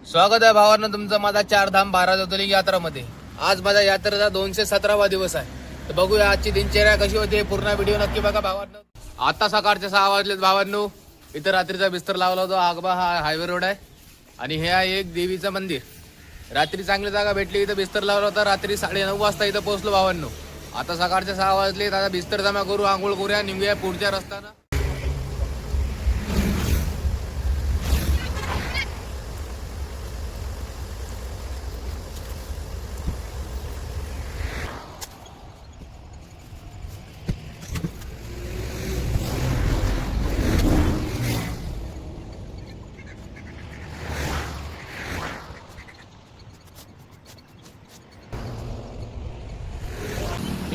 स्वागत आहे भावांनो तुमचं माझा 4 धाम 12 ज्योतिर्लिंग यात्रामध्ये। आज माझ्या यात्रेचा 217वा दिवस आहे। तर बघूया आजची दिनचर्या कशी होते, पूर्ण व्हिडिओ नक्की बघा भावांनो। आता सकाळचे 6 वाजलेत भावांनो। इथं रात्रीचा बिस्तर लावला होता। आगबा हा हायवे रोड आहे आणि हे आहे एक देवीचं मंदिर। रात्री चांगली जागा भेटली, इथं बिस्तर लावला होता। रात्री 9:30 वाजता इथं पोहोचलो भावांनो। आता सकाळचे 6 वाजलेत। आता बिस्तर जमा करू, आंघोळ करूया, निघूया पुढच्या रस्त्यानं।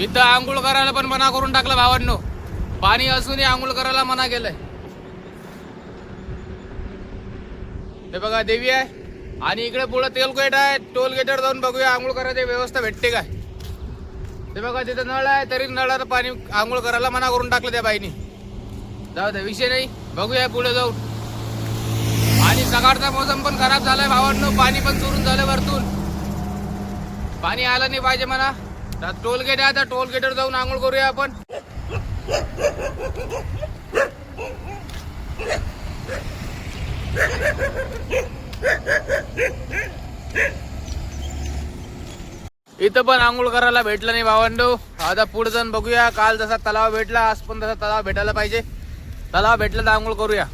इथं आंघोळ करायला पण मना करून टाकलं भावांनो। पाणी असूनही आंघोळ करायला मना केलंय। हे बघा देवी आहे आणि इकडे पुढे टोल गेट आहे। टोल गेटवर जाऊन बघूया आंघोळ करायची व्यवस्था भेटते काय। ते बघा तिथे नळ आहे, तरी नळाचं पाणी आंघोळ करायला मना करून टाकलं त्या बाईनी। जाऊ दे, विषय नाही, बघूया पुढे जाऊन। आणि सकाळचा मोसम पण खराब झालाय भावांनो। पाणी पण चोरून झालं वरतून। पाणी आलं नाही पाहिजे म्हणा। टोल गेट आहे, टोल गेटवर जाऊन आंघोळ करूया आपण। इथं पण आंघोळ करायला भेटलं नाही भावांनो। आता पुढे जाऊन बघूया। काल जसा तलाव भेटला आज पण तसा तलाव भेटायला पाहिजे। तलाव भेटला तर आंघोळ करूया।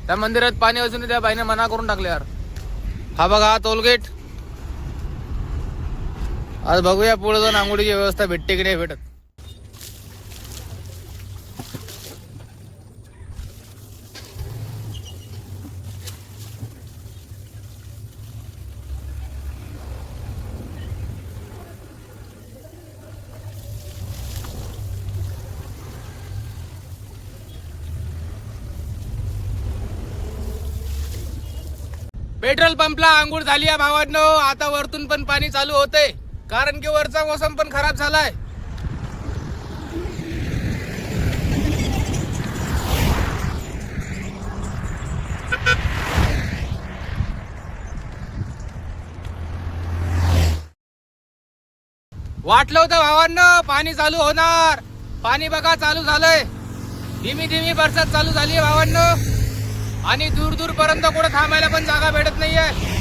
त्या मंदिरात पाणी असून त्या बाईने मना करून टाकले यार। हा बघा हा टोल गेट। आज बघूया पुढे जाऊन आंघोळीची व्यवस्था भेटते की नाही भेटत। पेट्रोल पंपला आंघोळ झाली आहे भावांनो। आता वरतून पण पाणी चालू होते, कारण की वरचा मोसम पण खराब झालाय। वाटलं होतं भावांनो पाणी चालू होणार। पाणी बघा चालू झालंय। धीमी धीमी बरसात चालू झाली भावांनो। आणि दूर दूर पर्यंत कुठे थांबायला पण जागा भेटत नाहीये।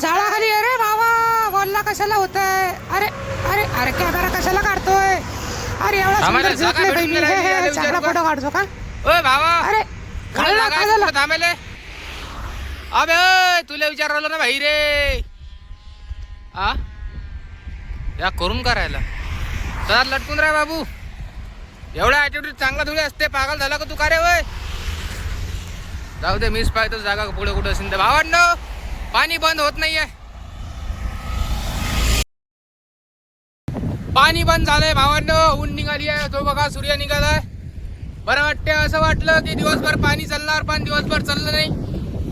झाडाखाली अरे बाबा गोल्ला कशाला होतय। अरे अरे अरे कॅमेरा कशाला काढतोय। अरे एवढा सुंदर झोपले बहिणी। हे चांगला फोटो काढतो का। ओय भावा, अरे खायला थांबेले। अबे तुला विचारलं ना भाई रे। आ या करून करायला तर लटकून राह बाबू। एवढा ऍटिट्यूड चांगला थोडी असते। पागल झाला का तू का रे वय। जाऊ दे, मीच पाहतो जागा पुढे कुठे असेल तर। भावांनो पाणी बंद होत नाहीये। पाणी बंद झालंय भावांनो। ऊन निघाली आहे, तो बघा सूर्य निघालाय। बरं वाटते। असं वाटलं की दिवसभर पाणी चालणार, पण दिवसभर चाललं नाही।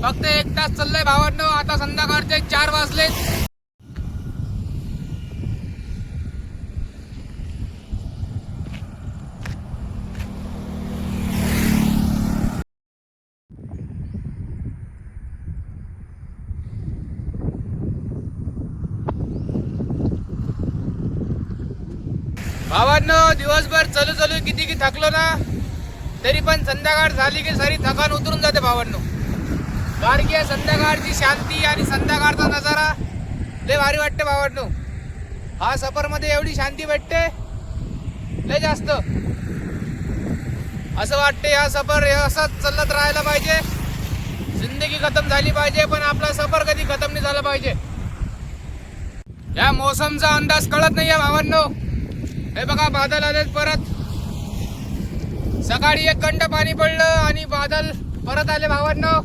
फक्त 1 तास चाललंय भावांनो। आता संध्याकाळचे 4 वाजले। भावांनो दिवसभर चालू चालू किती की थकलो ना, तरी पण संध्याकाळ झाली की सारी थकान उतरून जाते भावांनो। कारण की संध्याकाळची शांती आणि संध्याकाळचा नजारा लय भारी वाटते भावांनो। हा सफर मध्ये एवढी शांती भेटते लय जास्त। असं वाटते हा सफर असंच चालत राहायला पाहिजे। जिंदगी खतम झाली पाहिजे, पण आपला सफर कधी खतम नाही झाला पाहिजे। या मोसमचा अंदाज कळत नाहीये भावांनो। हे बघा बादल आलेत परत। सकाळी 1 घंटा पाणी पडलं आणि बादल परत आले भावांनो।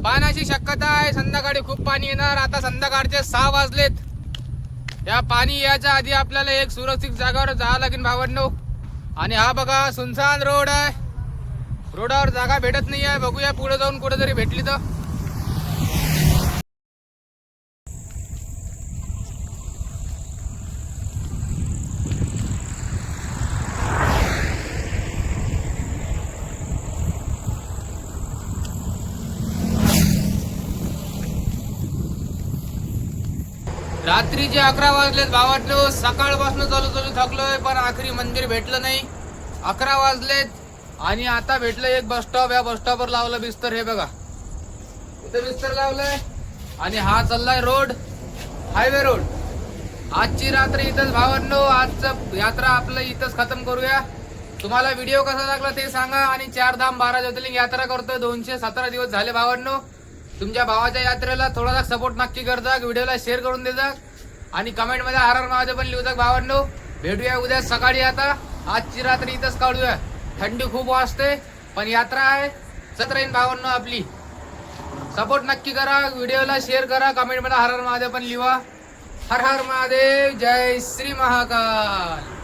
पाण्याची शक्यता आहे, संध्याकाळी खूप पाणी येणार। आता संध्याकाळचे 6 वाजलेत। या पाणी याच्या आधी आपल्याला एक सुरक्षित जागावर जावं लागेल भावांनो। आणि हा बघा सुनसान रोड आहे। रोडावर जागा भेटत नाही आहे। बघूया पुढे जाऊन कुठेतरी भेटली तर। रात्रीचे 11 वाजलेत भावांनो. सकाळपासून चालू थकलोय पण आखरी मंदिर भेटलं नाही. 11 वाजलेत आणि आता भेटलं एक बस स्टॉप. या बस स्टॉपवर लावलं बिस्तर. हे बघा इथं बिस्तर लावलंय आणि हा चाललाय रोड, हायवे रोड. आजची रात्र इथंच भावांनो. आजचं यात्रा आपलं इथंच खतम करूया. तुम्हाला व्हिडिओ कसा लागला ते सांगा. आणि 4 धाम 12 ज्योतिर्लिंग यात्रा करतोय. 217 दिवस झाले भावांनो. तुमच्या भावाच्या यात्रेला थोडासा सपोर्ट नक्की करता. व्हिडिओला शेअर करून देता आणि कमेंट मध्ये हर हर महादेव पण लिहूता भावांनो. भेटूया उद्या सकाळी. आता आजची रात्र इथंच काढूया. थंडी खूप वाजते पण यात्रा आहे. जत्रा येईन भावांनो आपली. सपोर्ट नक्की करा. व्हिडिओला शेअर करा. कमेंट मध्ये हर हर महादेव पण लिहा. हर हर महादेव. जय श्री महाकाल.